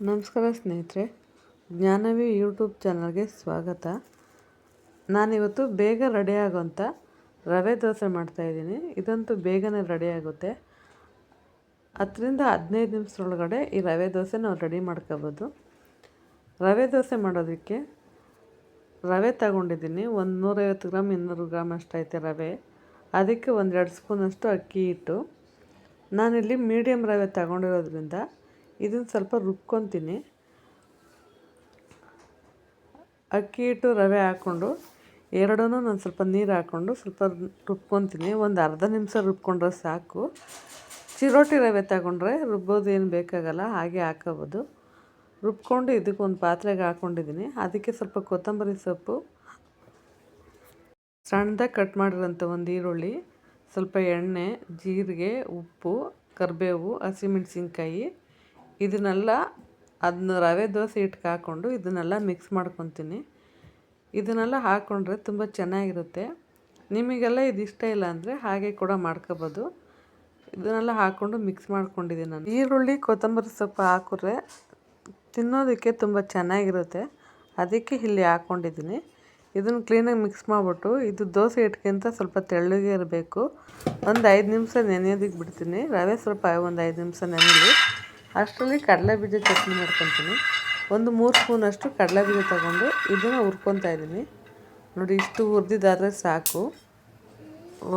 ನಮಸ್ಕಾರ ಸ್ನೇಹಿತರೆ, ಜ್ಞಾನವಿ ಯೂಟ್ಯೂಬ್ ಚಾನಲ್ಗೆ ಸ್ವಾಗತ. ನಾನಿವತ್ತು ಬೇಗ ರೆಡಿ ಆಗೋಂಥ ರವೆ ದೋಸೆ ಮಾಡ್ತಾಯಿದ್ದೀನಿ. ಇದಂತೂ ಬೇಗನೆ ರೆಡಿ ಆಗುತ್ತೆ. 10ರಿಂದ 15 ನಿಮಿಷದೊಳಗಡೆ ಈ ರವೆ ದೋಸೆ ನಾವು ರೆಡಿ ಮಾಡ್ಕೋಬೋದು. ರವೆ ದೋಸೆ ಮಾಡೋದಕ್ಕೆ ರವೆ ತಗೊಂಡಿದ್ದೀನಿ. ಒಂದು 150 ಗ್ರಾಮ್ 200 ಗ್ರಾಮ್ ಅಷ್ಟೈತೆ ರವೆ. ಅದಕ್ಕೆ 1-2 ಸ್ಪೂನಷ್ಟು ಅಕ್ಕಿ ಹಿಟ್ಟು. ನಾನಿಲ್ಲಿ ಮೀಡಿಯಮ್ ರವೆ ತಗೊಂಡಿರೋದ್ರಿಂದ ಇದನ್ನು ಸ್ವಲ್ಪ ರುಬ್ಕೊತೀನಿ. ಅಕ್ಕಿ ಹಿಟ್ಟು ರವೆ ಹಾಕ್ಕೊಂಡು ಎರಡೂ ನಾನು ಸ್ವಲ್ಪ ನೀರು ಹಾಕ್ಕೊಂಡು ಸ್ವಲ್ಪ ರುಬ್ಕೊತೀನಿ. ಒಂದು ಅರ್ಧ ನಿಮಿಷ ರುಬ್ಕೊಂಡ್ರೆ ಸಾಕು. ಚಿರೋಟಿ ರವೆ ತಗೊಂಡ್ರೆ ರುಬ್ಬೋದು ಏನು ಬೇಕಾಗಲ್ಲ, ಹಾಗೆ ಹಾಕೋಬೋದು. ರುಬ್ಕೊಂಡು ಇದಕ್ಕೆ ಒಂದು ಪಾತ್ರೆಗೆ ಹಾಕ್ಕೊಂಡಿದ್ದೀನಿ. ಅದಕ್ಕೆ ಸ್ವಲ್ಪ ಕೊತ್ತಂಬರಿ ಸೊಪ್ಪು, ಸಣ್ಣದಾಗಿ ಕಟ್ ಮಾಡಿರೋಂಥ ಒಂದು ಈರುಳ್ಳಿ, ಸ್ವಲ್ಪ ಎಣ್ಣೆ, ಜೀರಿಗೆ, ಉಪ್ಪು, ಕರಿಬೇವು, ಹಸಿಮೆಣಸಿನ್ಕಾಯಿ ಇದನ್ನೆಲ್ಲ ಅದನ್ನ ರವೆ ದೋಸೆ ಹಿಟ್ಟಿಗೆ ಹಾಕ್ಕೊಂಡು ಇದನ್ನೆಲ್ಲ ಮಿಕ್ಸ್ ಮಾಡ್ಕೊತೀನಿ. ಇದನ್ನೆಲ್ಲ ಹಾಕ್ಕೊಂಡ್ರೆ ತುಂಬ ಚೆನ್ನಾಗಿರುತ್ತೆ. ನಿಮಗೆಲ್ಲ ಇದು ಇಷ್ಟ ಇಲ್ಲ ಅಂದರೆ ಹಾಗೆ ಕೂಡ ಮಾಡ್ಕೋಬೋದು. ಇದನ್ನೆಲ್ಲ ಹಾಕ್ಕೊಂಡು ಮಿಕ್ಸ್ ಮಾಡ್ಕೊಂಡಿದ್ದೀನಿ ನಾನು. ಈರುಳ್ಳಿ, ಕೊತ್ತಂಬರಿ ಸೊಪ್ಪು ಹಾಕಿದ್ರೆ ತಿನ್ನೋದಕ್ಕೆ ತುಂಬ ಚೆನ್ನಾಗಿರುತ್ತೆ. ಅದಕ್ಕೆ ಇಲ್ಲಿ ಹಾಕ್ಕೊಂಡಿದ್ದೀನಿ. ಇದನ್ನು ಕ್ಲೀನಾಗಿ ಮಿಕ್ಸ್ ಮಾಡಿಬಿಟ್ಟು ಇದು ದೋಸೆ ಹಿಟ್ಟಿಗಿಂತ ಸ್ವಲ್ಪ ತೆಳ್ಳಗೆ ಇರಬೇಕು. ಒಂದು 5 ನಿಮಿಷ ನೆನೆಯೋದಕ್ಕೆ ಬಿಡ್ತೀನಿ. ರವೆ ಸ್ವಲ್ಪ ಒಂದು 5 ನಿಮಿಷ ನೆನೆಯಲಿ. ಅಷ್ಟರಲ್ಲಿ ಕಡಲೆಬೀಜ ಚಟ್ನಿ ಮಾಡ್ಕೊತೀನಿ. ಒಂದು 3 ಸ್ಪೂನಷ್ಟು ಕಡಲೆಬೀಜ ತಗೊಂಡು ಇದನ್ನು ಹುರ್ಕೊತಾ ಇದ್ದೀನಿ. ನೋಡಿ, ಇಷ್ಟು ಹುರಿದಿದ್ದಾದರೆ ಸಾಕು.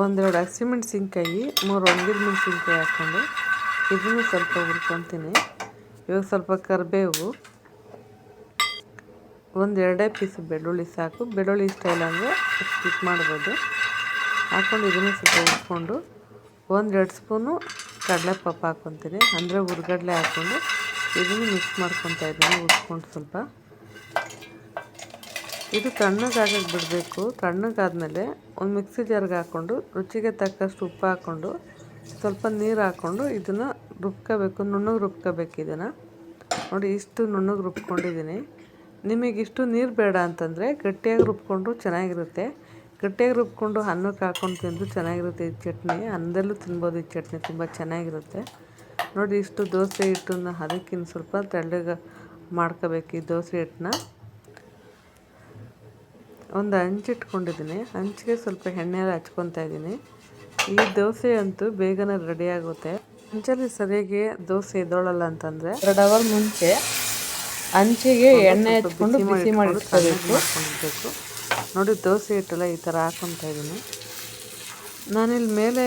1-2 ಹಸಿಮೆಣಸಿನ್ಕಾಯಿ, 3 ಒಣಗಿದ ಮೆಣಸಿನ್ಕಾಯಿ ಹಾಕ್ಕೊಂಡು ಇದನ್ನು ಸ್ವಲ್ಪ ಹುರ್ಕೊತೀನಿ. ಇವಾಗ ಸ್ವಲ್ಪ ಕರಿಬೇವು, 1-2 ಪೀಸ್ ಬೆಳ್ಳುಳ್ಳಿ ಸಾಕು. ಬೆಳ್ಳುಳ್ಳಿ ಇಷ್ಟ ಇಲ್ಲ ಅಂದರೆ ಸ್ಕಿಪ್ ಮಾಡ್ಬೋದು. ಹಾಕ್ಕೊಂಡು ಇದನ್ನು ಸ್ವಲ್ಪ ಹುರ್ಕೊಂಡು 1-2 ಸ್ಪೂನು ಕಡಲೆಪಪ್ಪು ಹಾಕ್ಕೊತೀನಿ. ಅಂದರೆ ಹುರ್ಗಡ್ಲೆ ಹಾಕ್ಕೊಂಡು ಇದನ್ನು ಮಿಕ್ಸ್ ಮಾಡ್ಕೊತಾ ಇದ್ದೀನಿ. ಹುರ್ಕೊಂಡು ಸ್ವಲ್ಪ ಇದು ತಣ್ಣಗಾಗಕ್ಕೆ ಬಿಡಬೇಕು. ತಣ್ಣಗಾದ್ಮೇಲೆ ಒಂದು ಮಿಕ್ಸಿ ಜಾರ್ಗೆ ಹಾಕ್ಕೊಂಡು ರುಚಿಗೆ ತಕ್ಕಷ್ಟು ಉಪ್ಪು ಹಾಕ್ಕೊಂಡು ಸ್ವಲ್ಪ ನೀರು ಹಾಕ್ಕೊಂಡು ಇದನ್ನು ರುಬ್ಕೋಬೇಕು. ನುಣ್ಣಗೆ ರುಬ್ಕೋಬೇಕು ಇದನ್ನು. ನೋಡಿ, ಇಷ್ಟು ನುಣ್ಣಗೆ ರುಬ್ಕೊಂಡಿದ್ದೀನಿ. ನಿಮಗಿಷ್ಟು ನೀರು ಬೇಡ ಅಂತಂದರೆ ಗಟ್ಟಿಯಾಗಿ ರುಬ್ಕೊಂಡು ಚೆನ್ನಾಗಿರುತ್ತೆ. ಗಟ್ಟಿಯಾಗಿ ರುಬ್ಕೊಂಡು ಅನ್ನಕ್ಕೆ ಹಾಕ್ಕೊಂಡು ತಿಂದು ಚೆನ್ನಾಗಿರುತ್ತೆ. ಈ ಚಟ್ನಿ ಅನ್ನದಲ್ಲೂ ತಿನ್ಬೋದು. ಈ ಚಟ್ನಿ ತುಂಬ ಚೆನ್ನಾಗಿರುತ್ತೆ. ನೋಡಿ, ಇಷ್ಟು ದೋಸೆ ಹಿಟ್ಟನ್ನು ಅದಕ್ಕಿಂತ ಸ್ವಲ್ಪ ತೆಳ್ಳಗೆ ಮಾಡ್ಕೋಬೇಕು. ಈ ದೋಸೆ ಹಿಟ್ಟನ್ನ ಒಂದು ಹಂಚಿಟ್ಕೊಂಡಿದ್ದೀನಿ. ಹಂಚಿಗೆ ಸ್ವಲ್ಪ ಎಣ್ಣೆ ಹಚ್ಕೊತಾ ಇದ್ದೀನಿ. ಈ ದೋಸೆ ಅಂತೂ ಬೇಗನೆ ರೆಡಿ ಆಗುತ್ತೆ. ಹಂಚಲ್ಲಿ ಸರಿಯಾಗಿ ದೋಸೆ ಎದ್ದೋಳಲ್ಲ ಅಂತಂದರೆ 2 ಅವರ್ ಮುಂಚೆ ಹಂಚಿಗೆ ಎಣ್ಣೆ ಹಚ್ಕೊಂಡು ಬಿಸಿ ಮಾಡಿಟ್ಕೋಬೇಕು. ನೋಡಿ, ದೋಸೆ ಹಿಟ್ಟೆಲ್ಲ ಈ ಥರ ಹಾಕ್ಕೊತಾ ಇದ್ದೀನಿ. ನಾನಿಲ್ಲಿ ಮೇಲೆ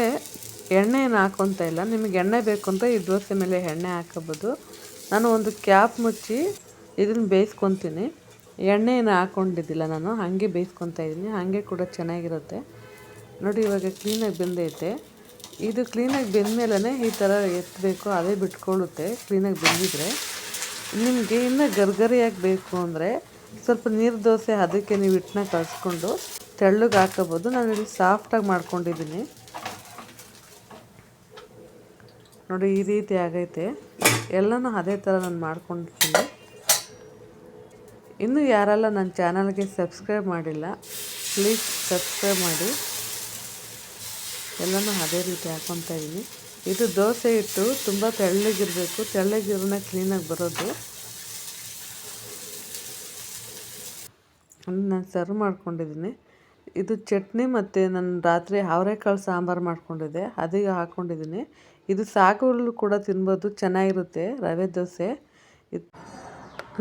ಎಣ್ಣೆ ಏನು ಹಾಕ್ಕೊತಾ ಇಲ್ಲ. ನಿಮಗೆ ಎಣ್ಣೆ ಬೇಕು ಅಂತ ಈ ದೋಸೆ ಮೇಲೆ ಎಣ್ಣೆ ಹಾಕೋಬೋದು. ನಾನು ಒಂದು ಕ್ಯಾಪ್ ಮುಚ್ಚಿ ಇದನ್ನು ಬೇಯಿಸ್ಕೊತೀನಿ. ಎಣ್ಣೆ ಏನು ಹಾಕ್ಕೊಂಡಿದ್ದಿಲ್ಲ ನಾನು, ಹಾಗೆ ಬೇಯಿಸ್ಕೊತಾ ಇದ್ದೀನಿ. ಹಾಗೆ ಕೂಡ ಚೆನ್ನಾಗಿರುತ್ತೆ. ನೋಡಿ, ಇವಾಗ ಕ್ಲೀನಾಗಿ ಬೆಂದೈತೆ. ಇದು ಕ್ಲೀನಾಗಿ ಬೆಂದಮೇಲೆ ಈ ಥರ ಎತ್ತಬೇಕು, ಅದೇ ಬಿಟ್ಕೊಳ್ಳುತ್ತೆ ಕ್ಲೀನಾಗಿ ಬೆಂದಿದ್ರೆ. ನಿಮಗೆ ಇನ್ನೂ ಗರ್ಗರಿಯಾಗಿ ಬೇಕು ಅಂದರೆ ಸ್ವಲ್ಪ ನೀರು ದೋಸೆ ಅದಕ್ಕೆ ನೀವು ಹಿಟ್ಟನ್ನ ಕಲಿಸ್ಕೊಂಡು ತೆಳ್ಳಗೆ ಹಾಕೋಬೋದು. ನಾನಿಲ್ಲಿ ಸಾಫ್ಟಾಗಿ ಮಾಡ್ಕೊಂಡಿದ್ದೀನಿ. ನೋಡಿ, ಈ ರೀತಿ ಆಗೈತೆ. ಎಲ್ಲನೂ ಅದೇ ಥರ ನಾನು ಮಾಡ್ಕೊಂಡಿದ್ದೀನಿ. ಇನ್ನೂ ಯಾರೆಲ್ಲ ನನ್ನ ಚಾನಲ್ಗೆ ಸಬ್ಸ್ಕ್ರೈಬ್ ಮಾಡಿಲ್ಲ, ಪ್ಲೀಸ್ ಸಬ್ಸ್ಕ್ರೈಬ್ ಮಾಡಿ. ಎಲ್ಲನೂ ಅದೇ ರೀತಿ ಹಾಕ್ಕೊತಾ ಇದ್ದೀನಿ. ಇದು ದೋಸೆ ಹಿಟ್ಟು ತುಂಬ ತೆಳ್ಳಗಿರಬೇಕು. ತೆಳ್ಳಗಿರೋನ ಕ್ಲೀನಾಗಿ ಬರೋದು. ನಾನು ಸರ್ವ್ ಮಾಡ್ಕೊಂಡಿದ್ದೀನಿ. ಇದು ಚಟ್ನಿ ಮತ್ತು ನಾನು ರಾತ್ರಿ ಅವರೆಕಾಳು ಸಾಂಬಾರು ಮಾಡ್ಕೊಂಡಿದ್ದೆ, ಅದೀಗ ಹಾಕ್ಕೊಂಡಿದ್ದೀನಿ. ಇದು ಸಾಗುವಲ್ಲೂ ಕೂಡ ತಿನ್ಬೋದು, ಚೆನ್ನಾಗಿರುತ್ತೆ ರವೆ ದೋಸೆ.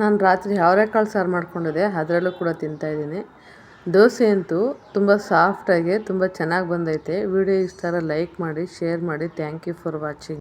ನಾನು ರಾತ್ರಿ ಅವರೆಕಾಳು ಸಾರು ಮಾಡ್ಕೊಂಡಿದ್ದೆ, ಅದರಲ್ಲೂ ಕೂಡ ತಿಂತಾಯಿದ್ದೀನಿ. ದೋಸೆ ಅಂತೂ ತುಂಬ ಸಾಫ್ಟಾಗಿ ತುಂಬ ಚೆನ್ನಾಗಿ ಬಂದೈತೆ. ವಿಡಿಯೋ ಇಷ್ಟ ಆದರೆ ಲೈಕ್ ಮಾಡಿ, ಶೇರ್ ಮಾಡಿ. Thank you for watching.